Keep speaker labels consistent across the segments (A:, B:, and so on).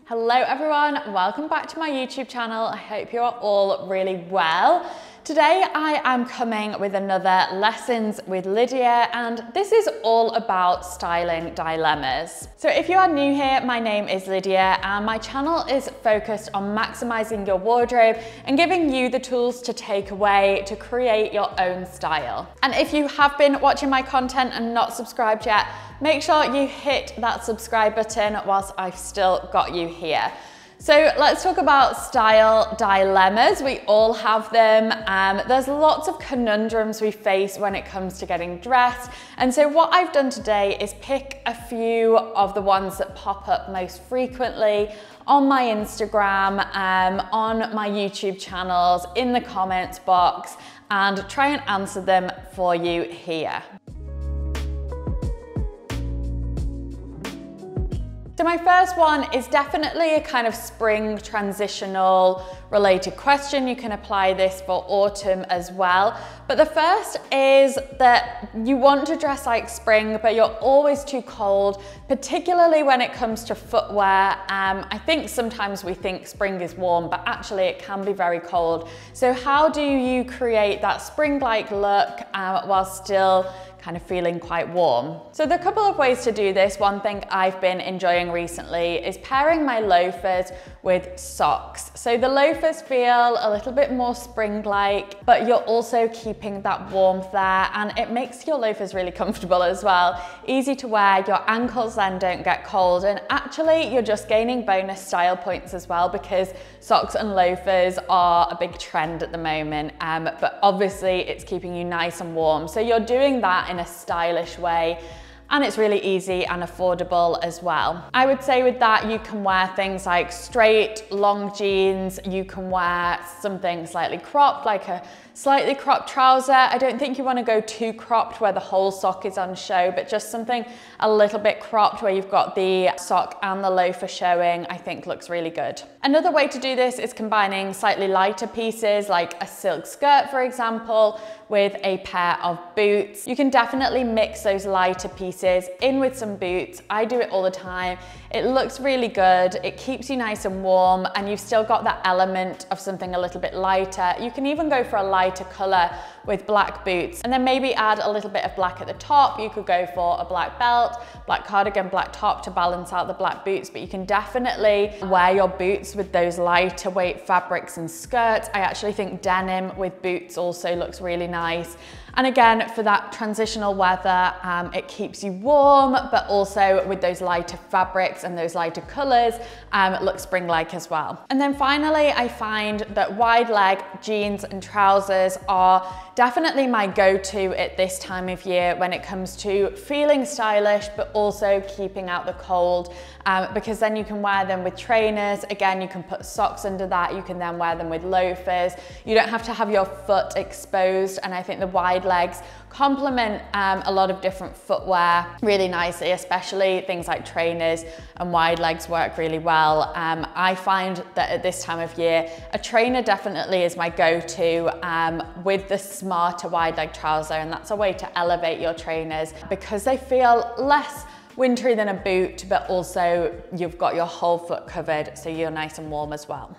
A: Hello everyone, welcome back to my YouTube channel. I hope you are all really well. Today I am coming with another Lessons with Lydia, and this is all about styling dilemmas. So if you are new here, my name is Lydia and my channel is focused on maximizing your wardrobe and giving you the tools to take away to create your own style. And if you have been watching my content and not subscribed yet, make sure you hit that subscribe button whilst I've still got you here. So let's talk about style dilemmas. We all have them. There's lots of conundrums we face when it comes to getting dressed. And so what I've done today is pick a few of the ones that pop up most frequently on my Instagram, on my YouTube channels, in the comments box, and try and answer them for you here. So my first one is definitely a kind of spring transitional related question. You can apply this for autumn as well. But the first is that you want to dress like spring, but you're always too cold, particularly when it comes to footwear. I think sometimes we think spring is warm, but actually it can be very cold. So how do you create that spring-like look while still kind of feeling quite warm? So there are a couple of ways to do this. One thing I've been enjoying recently is pairing my loafers with socks. So the loafers feel a little bit more spring-like, but you're also keeping that warmth there, and it makes your loafers really comfortable as well. Easy to wear, your ankles then don't get cold, and actually you're just gaining bonus style points as well because socks and loafers are a big trend at the moment, but obviously it's keeping you nice and warm. So you're doing that in a stylish way, and it's really easy and affordable as well. I would say with that, you can wear things like straight, long jeans. You can wear something slightly cropped, like a slightly cropped trouser. I don't think you want to go too cropped where the whole sock is on show, but just something a little bit cropped where you've got the sock and the loafer showing, I think looks really good. Another way to do this is combining slightly lighter pieces like a silk skirt, for example, with a pair of boots. You can definitely mix those lighter pieces in with some boots. I do it all the time. It looks really good. It keeps you nice and warm, and you've still got that element of something a little bit lighter. You can even go for a lighter color with black boots, and then maybe add a little bit of black at the top. You could go for a black belt, black cardigan, black top to balance out the black boots, but you can definitely wear your boots with those lighter weight fabrics and skirts. I actually think denim with boots also looks really nice. And again, for that transitional weather, it keeps you warm, but also with those lighter fabrics and those lighter colors, it looks spring-like as well. And then finally, I find that wide leg jeans and trousers are definitely my go-to at this time of year when it comes to feeling stylish, but also keeping out the cold, because then you can wear them with trainers. Again, you can put socks under that. You can then wear them with loafers. You don't have to have your foot exposed. And I think the wide legs complement a lot of different footwear really nicely, especially things like trainers and wide legs work really well. I find that at this time of year, a trainer definitely is my go-to with the smarter wide leg trouser, and that's a way to elevate your trainers because they feel less wintry than a boot, but also you've got your whole foot covered, so you're nice and warm as well.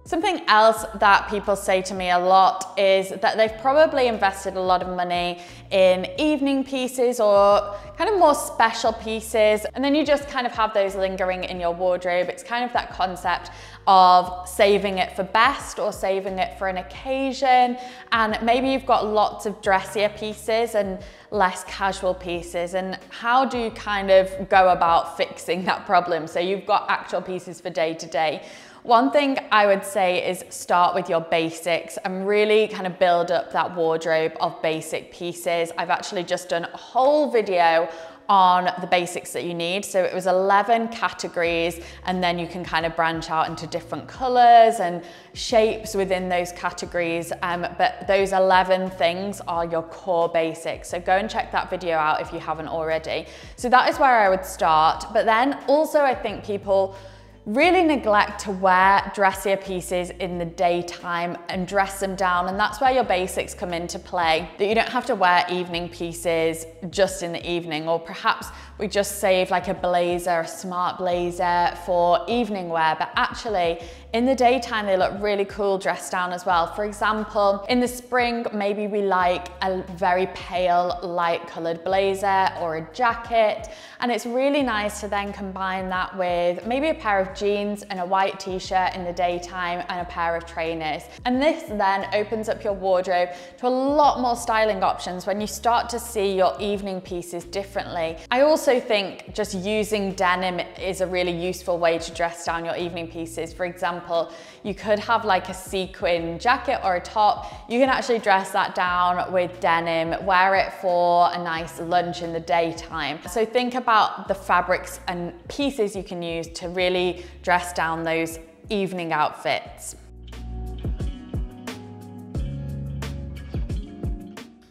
A: Something else that people say to me a lot is that they've probably invested a lot of money in evening pieces or kind of more special pieces, and then you just kind of have those lingering in your wardrobe. It's kind of that concept of saving it for best or saving it for an occasion, and maybe you've got lots of dressier pieces and less casual pieces, and how do you kind of go about fixing that problem so you've got actual pieces for day to day? One thing I would say is start with your basics and really kind of build up that wardrobe of basic pieces. I've actually just done a whole video on the basics that you need. So it was 11 categories, and then you can kind of branch out into different colors and shapes within those categories. But those 11 things are your core basics. So go and check that video out if you haven't already. So that is where I would start. But then also I think people really neglect to wear dressier pieces in the daytime and dress them down, and that's where your basics come into play. That you don't have to wear evening pieces just in the evening, or perhaps we just save like a blazer, a smart blazer for evening wear, but actually in the daytime they look really cool dressed down as well. For example, in the spring, maybe we like a very pale light colored blazer or a jacket, and it's really nice to then combine that with maybe a pair of jeans and a white t-shirt in the daytime and a pair of trainers. And this then opens up your wardrobe to a lot more styling options when you start to see your evening pieces differently. I also think just using denim is a really useful way to dress down your evening pieces. For example, you could have like a sequin jacket or a top. You can actually dress that down with denim, wear it for a nice lunch in the daytime. So think about the fabrics and pieces you can use to really dress down those evening outfits.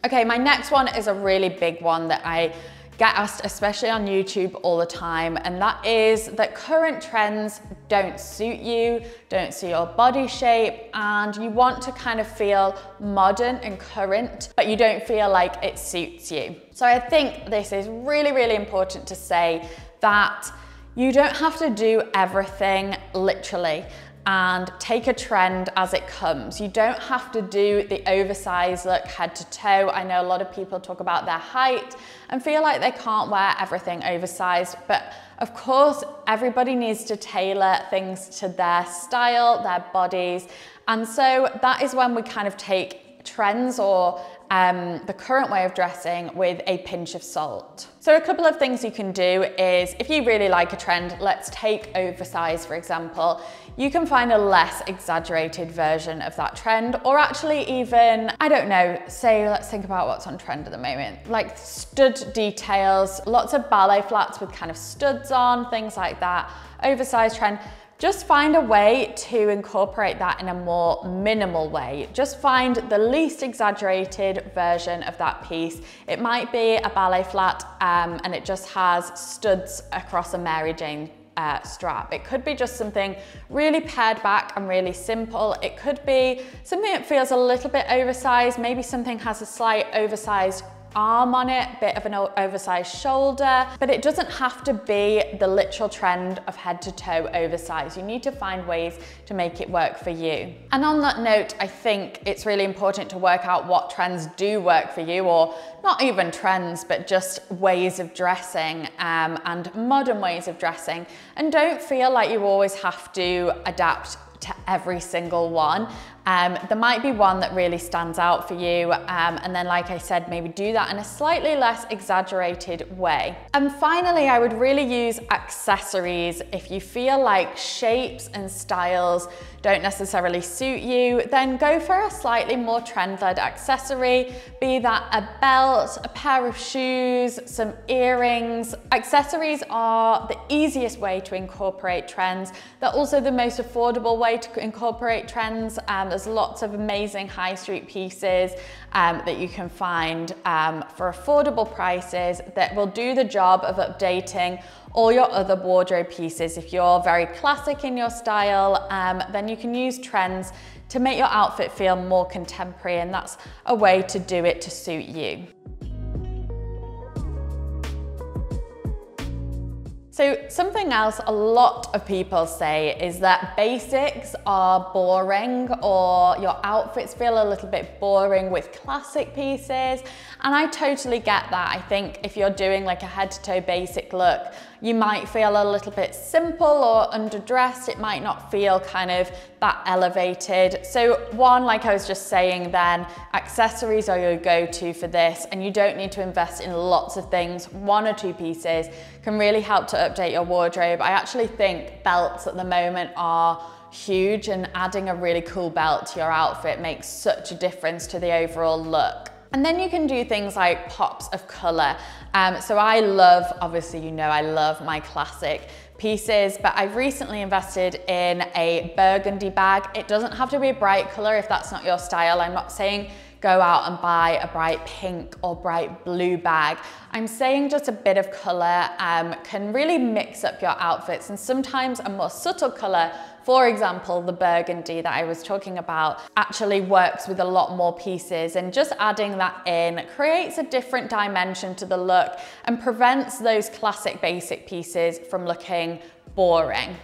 A: Okay, my next one is a really big one that I get asked, especially on YouTube, all the time, and that is that current trends don't suit you, don't suit your body shape, and you want to kind of feel modern and current, but you don't feel like it suits you. So I think this is really, really important to say that you don't have to do everything literally and take a trend as it comes. You don't have to do the oversized look head to toe. I know a lot of people talk about their height and feel like they can't wear everything oversized, but of course, everybody needs to tailor things to their style, their bodies. And so that is when we kind of take trends or the current way of dressing with a pinch of salt. So a couple of things you can do is, if you really like a trend, let's take oversized for example, you can find a less exaggerated version of that trend, or actually even, I don't know, say let's think about what's on trend at the moment, like stud details, lots of ballet flats with kind of studs on, things like that, oversized trend. Just find a way to incorporate that in a more minimal way. Just find the least exaggerated version of that piece. It might be a ballet flat and it just has studs across a Mary Jane strap. It could be just something really pared back and really simple. It could be something that feels a little bit oversized. Maybe something has a slight oversized arm on it, bit of an oversized shoulder, but it doesn't have to be the literal trend of head to toe oversized. You need to find ways to make it work for you. And on that note, I think it's really important to work out what trends do work for you, or not even trends, but just ways of dressing and modern ways of dressing. And don't feel like you always have to adapt to every single one. There might be one that really stands out for you, and then like I said, maybe do that in a slightly less exaggerated way. And finally, I would really use accessories. If you feel like shapes and styles don't necessarily suit you, then go for a slightly more trend-led accessory, be that a belt, a pair of shoes, some earrings. Accessories are the easiest way to incorporate trends. They're also the most affordable way to incorporate trends. There's lots of amazing high street pieces that you can find for affordable prices that will do the job of updating all your other wardrobe pieces. If you're very classic in your style, then you can use trends to make your outfit feel more contemporary, and that's a way to do it to suit you. So something else a lot of people say is that basics are boring, or your outfits feel a little bit boring with classic pieces. And I totally get that. I think if you're doing like a head to toe basic look, you might feel a little bit simple or underdressed. It might not feel kind of that elevated. So one, like I was just saying then, accessories are your go-to for this, and you don't need to invest in lots of things. One or two pieces can really help to update your wardrobe. I actually think belts at the moment are huge, and adding a really cool belt to your outfit makes such a difference to the overall look. And then you can do things like pops of color. So I love, obviously you know I love my classic pieces, but I've recently invested in a burgundy bag. It doesn't have to be a bright color if that's not your style. I'm not saying go out and buy a bright pink or bright blue bag. I'm saying just a bit of color can really mix up your outfits, and sometimes a more subtle color, for example, the burgundy that I was talking about, actually works with a lot more pieces, and just adding that in creates a different dimension to the look and prevents those classic basic pieces from looking boring.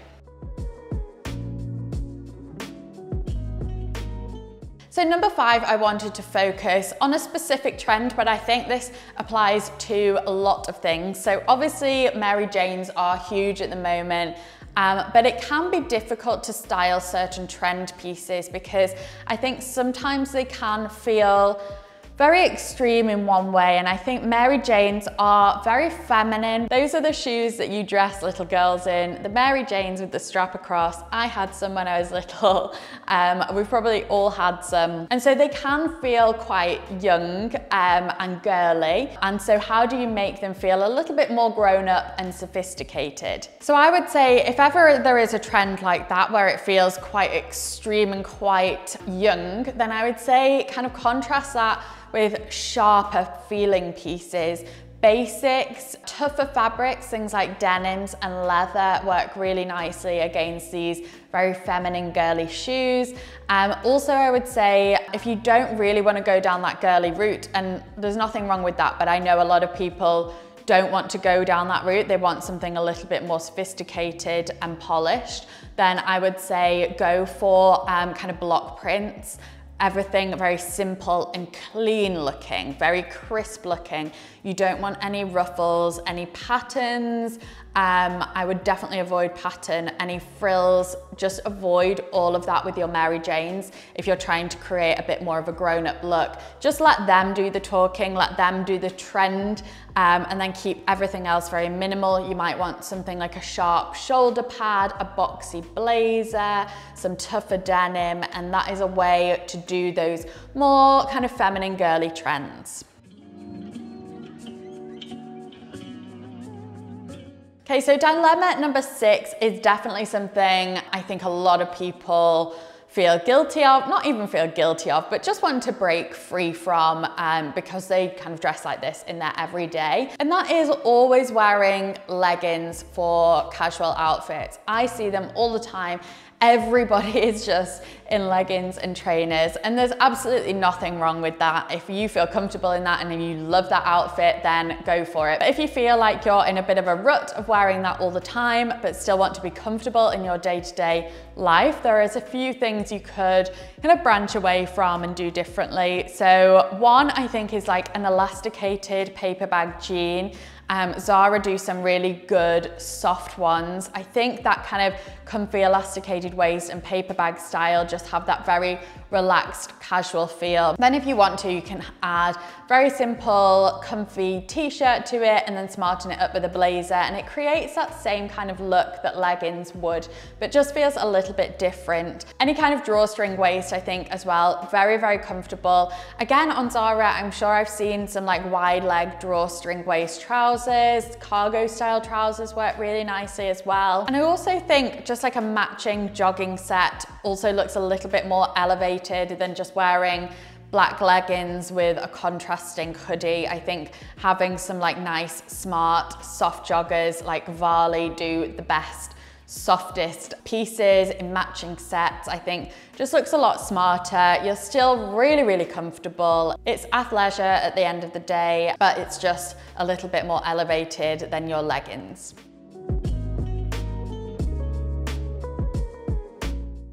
A: So number 5, I wanted to focus on a specific trend, but I think this applies to a lot of things. So obviously Mary Janes are huge at the moment, but it can be difficult to style certain trend pieces because I think sometimes they can feel very extreme in one way, and I think Mary Janes are very feminine. Those are the shoes that you dress little girls in, the Mary Janes with the strap across. I had some when I was little. We've probably all had some. And so they can feel quite young and girly. And so how do you make them feel a little bit more grown up and sophisticated? So I would say if ever there is a trend like that where it feels quite extreme and quite young, then I would say kind of contrast that with sharper feeling pieces. Basics, tougher fabrics, things like denims and leather work really nicely against these very feminine girly shoes. Also, I would say if you don't really want to go down that girly route, and there's nothing wrong with that, but I know a lot of people don't want to go down that route, they want something a little bit more sophisticated and polished, then I would say go for kind of block prints. Everything very simple and clean looking, very crisp looking. You don't want any ruffles, any patterns. I would definitely avoid pattern, any frills, just avoid all of that with your Mary Janes if you're trying to create a bit more of a grown-up look. Just let them do the talking, let them do the trend, and then keep everything else very minimal. You might want something like a sharp shoulder pad, a boxy blazer, some tougher denim, and that is a way to do those more kind of feminine girly trends. Okay, so dilemma number 6 is definitely something I think a lot of people feel guilty of, not even feel guilty of, but just want to break free from because they kind of dress like this in their everyday. And that is always wearing leggings for casual outfits. I see them all the time. Everybody is just in leggings and trainers, and there's absolutely nothing wrong with that. If you feel comfortable in that and you love that outfit, then go for it. But if you feel like you're in a bit of a rut of wearing that all the time, but still want to be comfortable in your day-to-day life, there is a few things you could kind of branch away from and do differently. So one, I think, is like an elasticated paper bag jean. Zara do some really good soft ones. I think that kind of comfy elasticated waist and paper bag style just have that very relaxed casual feel. Then if you want to, you can add very simple comfy t-shirt to it and then smarten it up with a blazer, and it creates that same kind of look that leggings would, but just feels a little bit different. Any kind of drawstring waist, I think, as well, very, very comfortable. Again, on Zara, I'm sure I've seen some like wide leg drawstring waist trousers, cargo style trousers work really nicely as well. And I also think just like a matching jogging set also looks a little bit more elevated than just wearing black leggings with a contrasting hoodie. I think having some like nice, smart, soft joggers like Varley do the best, softest pieces in matching sets, I think just looks a lot smarter. You're still really, really comfortable. It's athleisure at the end of the day, but it's just a little bit more elevated than your leggings.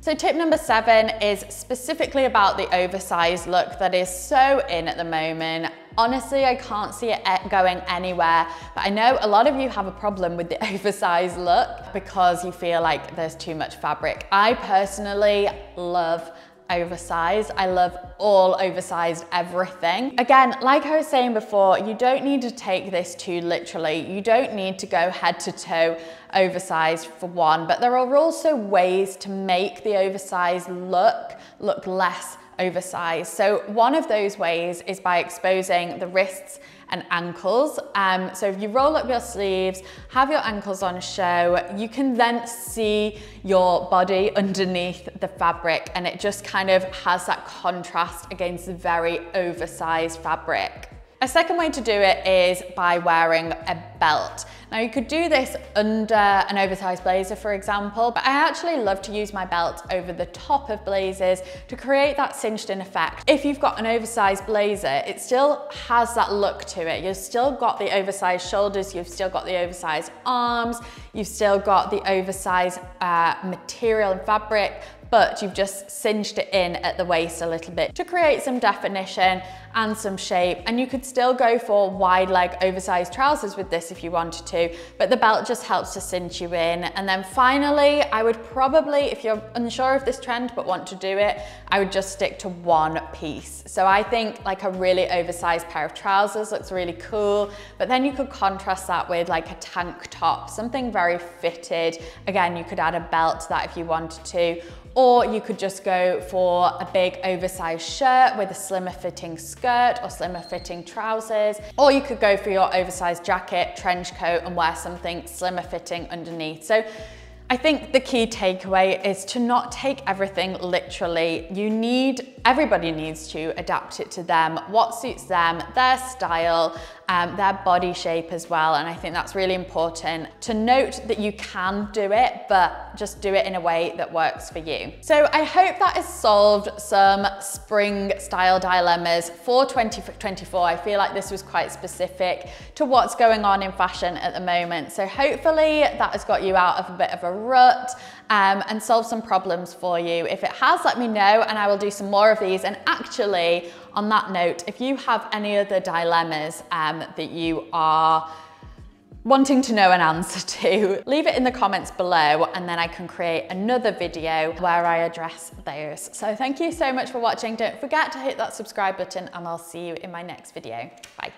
A: So tip number 7 is specifically about the oversized look that is so in at the moment. Honestly, I can't see it going anywhere, but I know a lot of you have a problem with the oversized look because you feel like there's too much fabric. I personally love oversized. I love all oversized everything. Again, like I was saying before, you don't need to take this too literally. You don't need to go head to toe oversized for one, but there are also ways to make the oversized look less oversized. So one of those ways is by exposing the wrists and ankles. So if you roll up your sleeves, have your ankles on show, you can then see your body underneath the fabric, and it just kind of has that contrast against the very oversized fabric. A second way to do it is by wearing a belt. Now you could do this under an oversized blazer, for example, but I actually love to use my belt over the top of blazers to create that cinched in effect. If you've got an oversized blazer, it still has that look to it. You've still got the oversized shoulders, you've still got the oversized arms, you've still got the oversized material and fabric, but you've just cinched it in at the waist a little bit to create some definition and some shape. And you could still go for wide leg oversized trousers with this if you wanted to, but the belt just helps to cinch you in. And then finally, I would probably, if you're unsure of this trend but want to do it, I would just stick to one piece. So I think like a really oversized pair of trousers looks really cool, but then you could contrast that with like a tank top, something very fitted. Again, you could add a belt to that if you wanted to, or you could just go for a big oversized shirt with a slimmer fitting skirt or slimmer fitting trousers, or you could go for your oversized jacket, trench coat, and wear something slimmer fitting underneath. So I think the key takeaway is to not take everything literally. Everybody needs to adapt it to them, what suits them, their style, their body shape as well. And I think that's really important to note that you can do it, but just do it in a way that works for you. So I hope that has solved some spring style dilemmas for 2024. I feel like this was quite specific to what's going on in fashion at the moment. So hopefully that has got you out of a bit of a rut and solved some problems for you. If it has, let me know and I will do some more of these. And actually, on that note, if you have any other dilemmas that you are wanting to know an answer to, leave it in the comments below and then I can create another video where I address those. So thank you so much for watching. Don't forget to hit that subscribe button and I'll see you in my next video. Bye.